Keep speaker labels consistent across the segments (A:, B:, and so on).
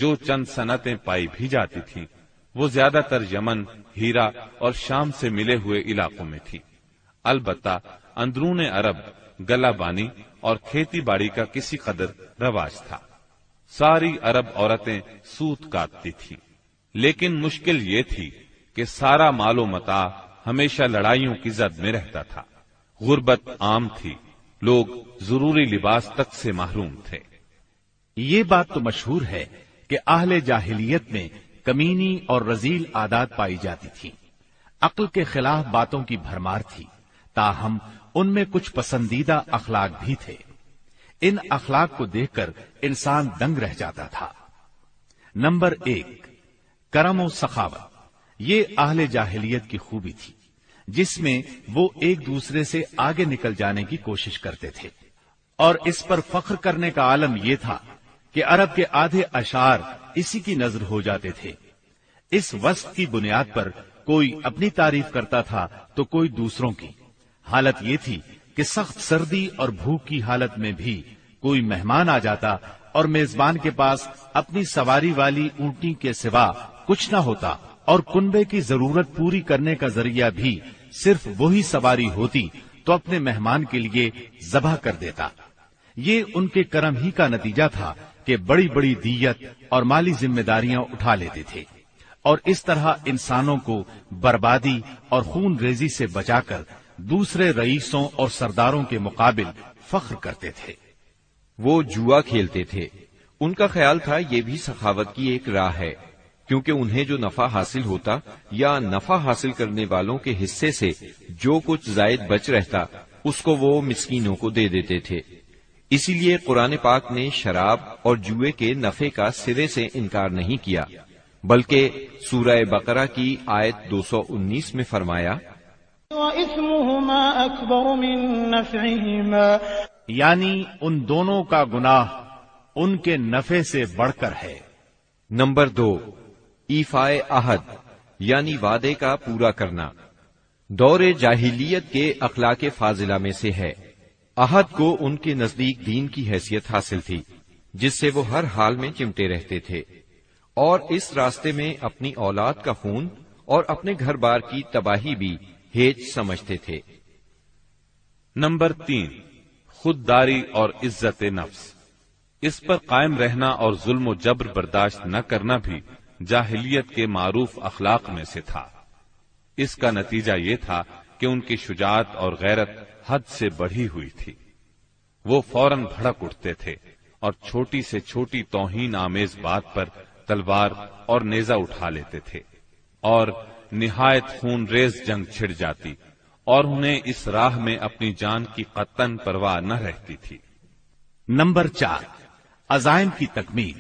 A: جو چند صنعتیں پائی بھی جاتی تھیں وہ زیادہ تر یمن، ہیرا اور شام سے ملے ہوئے علاقوں میں تھی۔ البتہ اندرون عرب گلہ بانی اور کھیتی باڑی کا کسی قدر رواج تھا۔ ساری عرب عورتیں سوت کاٹتی تھیں، لیکن مشکل یہ تھی کہ سارا مال و متاع ہمیشہ لڑائیوں کی زد میں رہتا تھا۔ غربت عام تھی، لوگ ضروری لباس تک سے محروم تھے۔
B: یہ بات تو مشہور ہے کہ اہل جاہلیت میں کمینی اور رذیل عادات پائی جاتی تھی، عقل کے خلاف باتوں کی بھرمار تھی، تاہم ان میں کچھ پسندیدہ اخلاق بھی تھے۔ ان اخلاق کو دیکھ کر انسان دنگ رہ جاتا تھا۔ نمبر 1، کرم و سخاوت۔ یہ اہل جاہلیت کی خوبی تھی، جس میں وہ ایک دوسرے سے آگے نکل جانے کی کوشش کرتے تھے، اور اس پر فخر کرنے کا عالم یہ تھا کہ عرب کے آدھے اشعار اسی کی نظر ہو جاتے تھے۔ اس وصف کی بنیاد پر کوئی اپنی تعریف کرتا تھا تو کوئی دوسروں کی۔ حالت یہ تھی کہ سخت سردی اور بھوک کی حالت میں بھی کوئی مہمان آ جاتا اور میزبان کے پاس اپنی سواری والی اونٹنی کے سوا کچھ نہ ہوتا، اور کنبے کی ضرورت پوری کرنے کا ذریعہ بھی صرف وہی سواری ہوتی تو اپنے مہمان کے لیے ذبح کر دیتا۔ یہ ان کے کرم ہی کا نتیجہ تھا کہ بڑی بڑی دیت اور مالی ذمہ داریاں اٹھا لیتے تھے، اور اس طرح انسانوں کو بربادی اور خون ریزی سے بچا کر دوسرے رئیسوں اور سرداروں کے مقابل فخر کرتے تھے۔
C: وہ جوا کھیلتے تھے۔ ان کا خیال تھا یہ بھی سخاوت کی ایک راہ ہے، کیونکہ انہیں جو نفع حاصل ہوتا یا نفع حاصل کرنے والوں کے حصے سے جو کچھ زائد بچ رہتا اس کو وہ مسکینوں کو دے دیتے تھے۔ اسی لیے قرآن پاک نے شراب اور جوئے کے نفع کا سرے سے انکار نہیں کیا، بلکہ سورہ بقرہ کی آیت 219 میں فرمایا،
D: وَإِثْمُهُمَا أَكْبَرُ مِن نَّفْعِهِمَا،
B: یعنی ان دونوں کا گناہ ان کے نفع سے بڑھ کر ہے۔
C: نمبر 2، ایفائے عہد یعنی وعدے کا پورا کرنا۔ دور جاہلیت کے اخلاق فاضلہ میں سے ہے۔ عہد کو ان کے نزدیک دین کی حیثیت حاصل تھی، جس سے وہ ہر حال میں چمٹے رہتے تھے، اور اس راستے میں اپنی اولاد کا خون اور اپنے گھر بار کی تباہی بھی ہیج سمجھتے تھے۔
A: نمبر 3، خودداری اور عزت نفس۔ اس پر قائم رہنا اور ظلم و جبر برداشت نہ کرنا بھی جاہلیت کے معروف اخلاق میں سے تھا۔ اس کا نتیجہ یہ تھا کہ ان کی شجاعت اور غیرت حد سے بڑھی ہوئی تھی۔ وہ فوراً بھڑک اٹھتے تھے اور چھوٹی سے چھوٹی توہین آمیز بات پر تلوار اور نیزہ اٹھا لیتے تھے، اور نہایت خون ریز جنگ چھڑ جاتی اور انہیں اس راہ میں اپنی جان کی قطعاً پرواہ نہ رہتی تھی۔
B: نمبر 4، عزائم کی تکمیل۔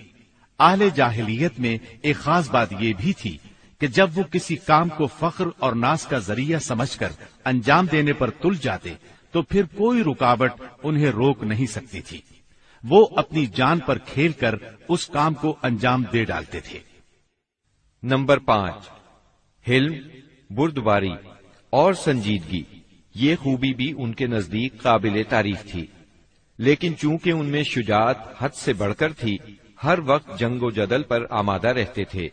B: اہل جاہلیت میں ایک خاص بات یہ بھی تھی کہ جب وہ کسی کام کو فخر اور ناز کا ذریعہ سمجھ کر انجام دینے پر تل جاتے تو پھر کوئی رکاوٹ انہیں روک نہیں سکتی تھی۔ وہ اپنی جان پر کھیل کر اس کام کو انجام دے ڈالتے تھے۔
C: نمبر 5، حلم، بردباری اور سنجیدگی۔ یہ خوبی بھی ان کے نزدیک قابل تعریف تھی، لیکن چونکہ ان میں شجاعت حد سے بڑھ کر تھی، ہر وقت جنگ و جدل پر آمادہ رہتے تھے،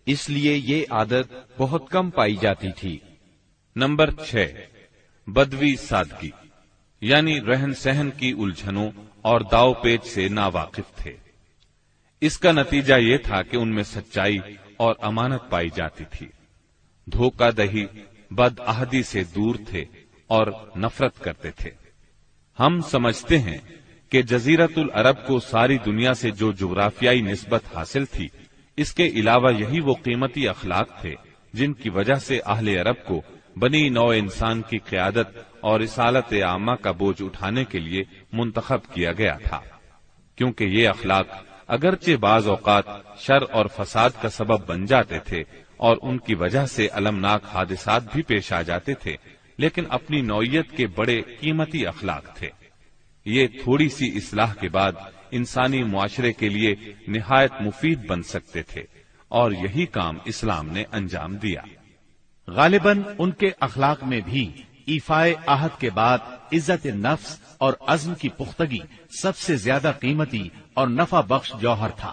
C: اس لیے یہ عادت بہت کم پائی جاتی تھی۔
A: نمبر 6، بدوی سادگی، یعنی رہن سہن کی الجھنوں اور داؤ پیچ سے ناواقف تھے۔ اس کا نتیجہ یہ تھا کہ ان میں سچائی اور امانت پائی جاتی تھی۔ دھوکہ دہی، بد عہدی سے دور تھے اور نفرت کرتے تھے۔ ہم سمجھتے ہیں کہ جزیرت العرب کو ساری دنیا سے جو جغرافیائی نسبت حاصل تھی، اس کے علاوہ یہی وہ قیمتی اخلاق تھے جن کی وجہ سے اہل عرب کو بنی نوع انسان کی قیادت اور رسالت عامہ کا بوجھ اٹھانے کے لیے منتخب کیا گیا تھا، کیونکہ یہ اخلاق اگرچہ بعض اوقات شر اور فساد کا سبب بن جاتے تھے اور ان کی وجہ سے المناک حادثات بھی پیش آ جاتے تھے، لیکن اپنی نوعیت کے بڑے قیمتی اخلاق تھے۔ یہ تھوڑی سی اصلاح کے بعد انسانی معاشرے کے لیے نہایت مفید بن سکتے تھے، اور یہی کام اسلام نے انجام دیا۔
B: غالباً ان کے اخلاق میں بھی ایفائے عہد کے بعد عزت نفس اور عزم کی پختگی سب سے زیادہ قیمتی اور نفع بخش جوہر تھا،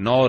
A: 9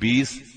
A: 20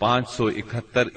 A: 571